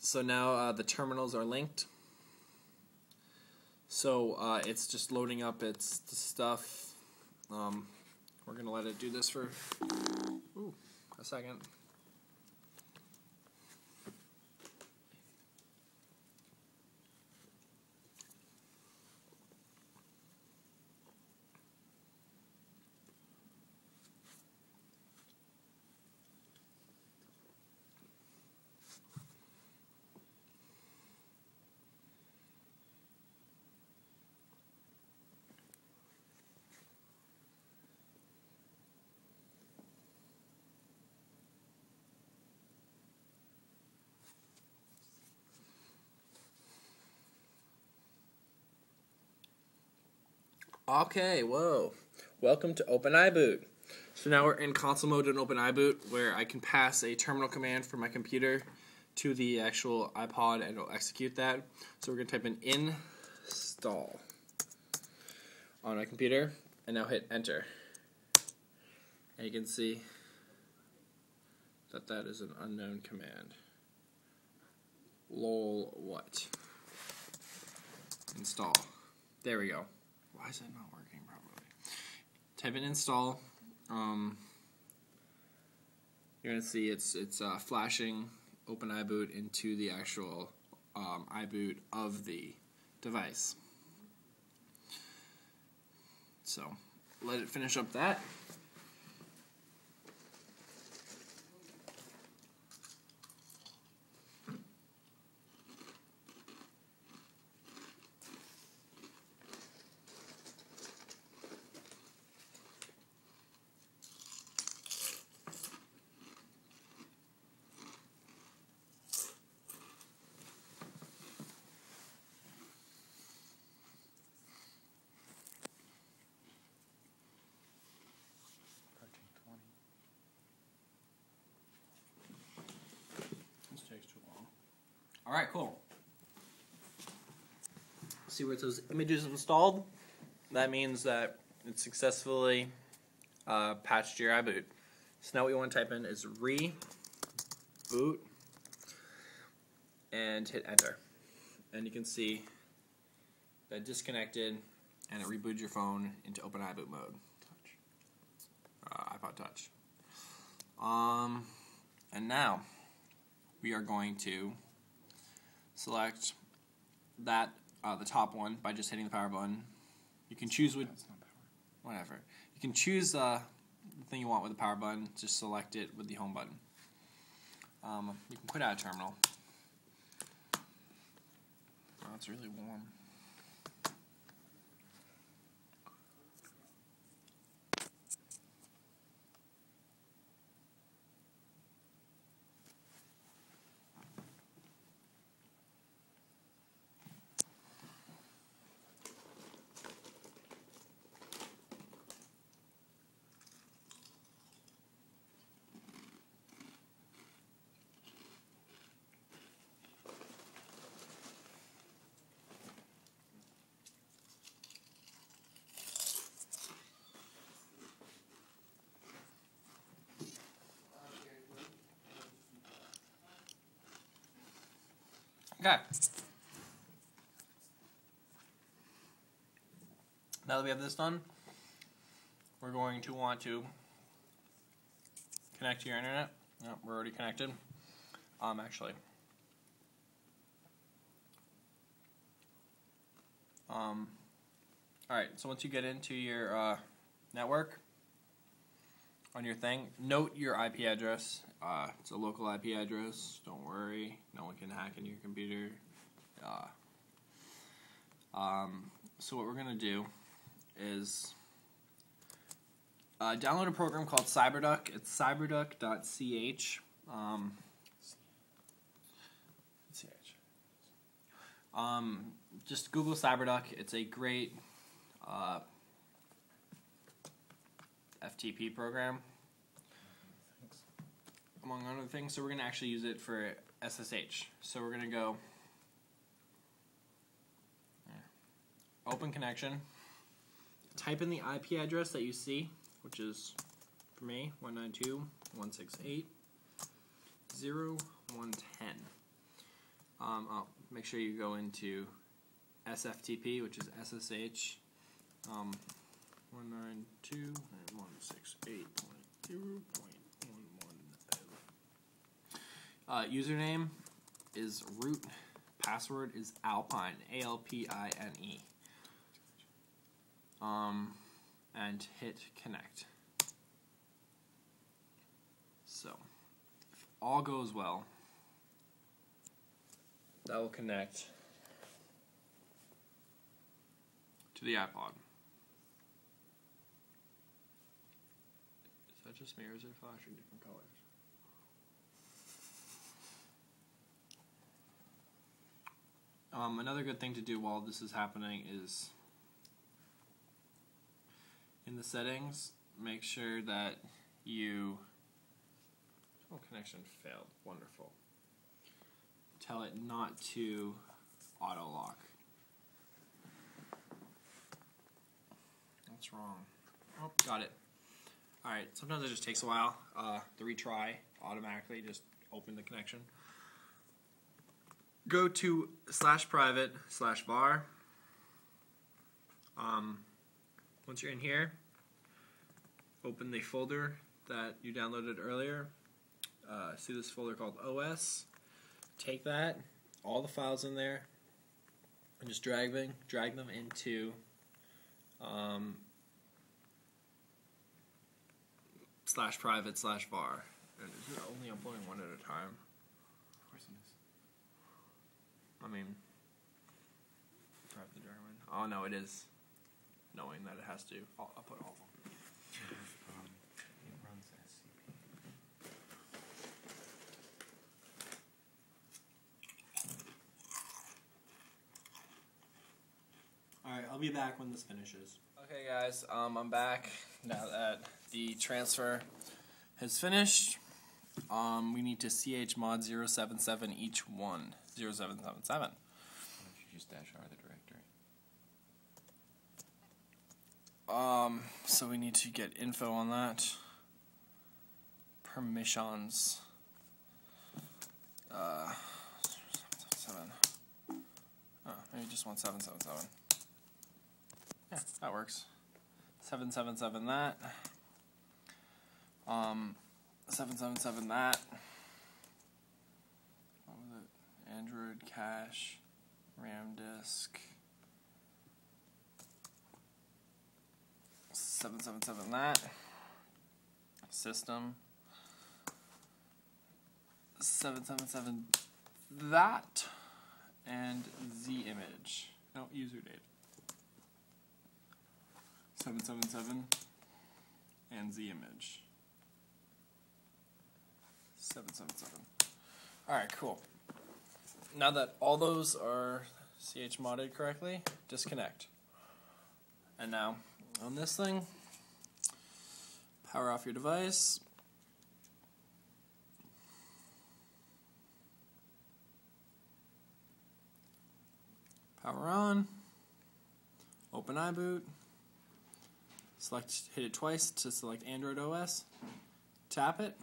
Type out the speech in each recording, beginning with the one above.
So now the terminals are linked. So it's just loading up its stuff. We're going to let it do this for a second. Okay, whoa. Welcome to Open iBoot. So now we're in console mode in Open iBoot, where I can pass a terminal command from my computer to the actual iPod and it'll execute that. So we're going to type in install on my computer and now hit enter. And you can see that that is an unknown command. Lol what? Install. There we go. Why is it not working properly? Type in install. You're going to see it's flashing Open iBoot into the actual iBoot of the device. So let it finish up that. Alright, cool. See where it says images installed? That means that it's successfully patched your iBoot. So now what you want to type in is reboot and hit enter. And you can see that disconnected and it rebooted your phone into Open iBoot mode. iPod Touch. And now we are going to select that the top one by just hitting the power button. You can choose whatever. You can choose the thing you want with the power button. Just select it with the home button. You can put out a terminal. Oh, it's really warm. Okay. Now that we have this done, we're going to want to connect to your internet. No, we're already connected. Actually. Alright, so once you get into your network on your thing, note your IP address. It's a local IP address. Don't worry. No one can hack into your computer. So what we're going to do is download a program called CyberDuck. It's cyberduck.ch. Just Google CyberDuck. It's a great FTP program, among other things. So we're going to actually use it for SSH. So we're going to go open connection, type in the IP address that you see, which is, for me, 192.168.0.110. Make sure you go into SFTP, which is SSH 192.168.0.11. Username is root. Password is Alpine, ALPINE. And hit connect. So, if all goes well, that will connect to the iPod. Is that just me, or is it flashing different colors? Another good thing to do while this is happening is, in the settings, make sure that you... Oh, connection failed. Wonderful. Tell it not to auto-lock. What's wrong? Oh, got it. Alright, sometimes it just takes a while. The retry automatically just open the connection. Go to /private/var. Once you're in here, open the folder that you downloaded earlier. See this folder called OS. Take that, all the files in there, and just drag them into /private/var. And it's only uploading one at a time. Of course it is. I mean, drive the German. Oh no, it is. Knowing that it has to. I'll put all of them. It runs SCP. Alright, I'll be back when this finishes. Okay guys, I'm back now that the transfer has finished. We need to chmod 077 each one. 0777. Why don't you just -R the directory? So we need to get info on that. Permissions. 777. Oh, maybe just 1777. Yeah, that works. 777 that. 777 that. What was it? Android cache, RAM disk. 777 that. System. 777 that. And Z image. No, user data. 777 and Z image. 777. Alright, cool. Now that all those are chmodded correctly, disconnect. And now, on this thing, power off your device. Power on. Open iBoot. Hit it twice to select Android OS. Tap it.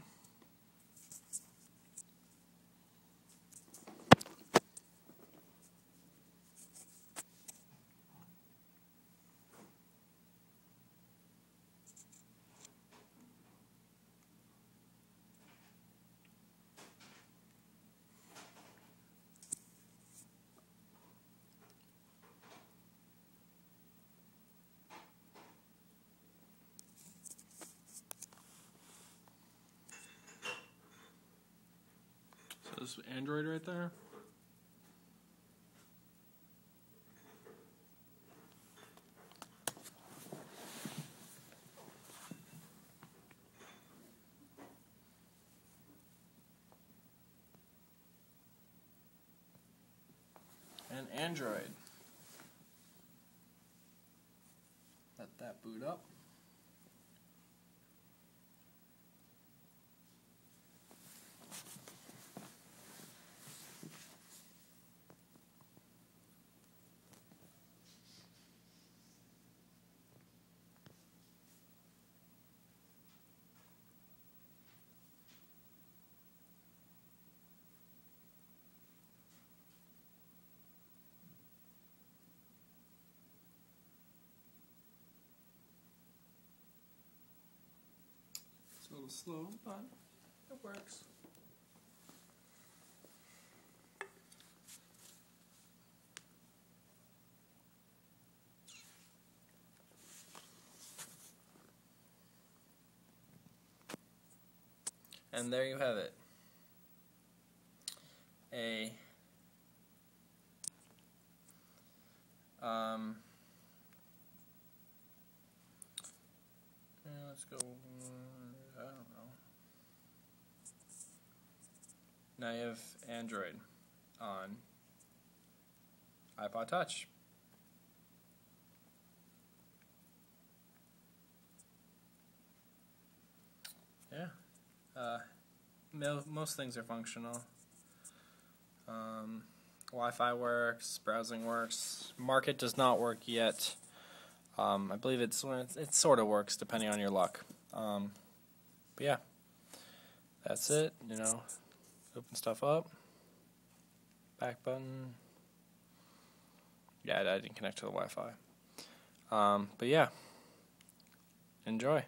This Android right there. And Android. Let that boot up. little slow, but it works. And there you have it. Let's go, I don't know. Now you have Android on iPod Touch. Yeah. Most things are functional. Wi-Fi works, browsing works. Market does not work yet. I believe it sort of works depending on your luck. But yeah, that's it. Open stuff up. Back button. Yeah, I didn't connect to the Wi-Fi. But yeah, enjoy.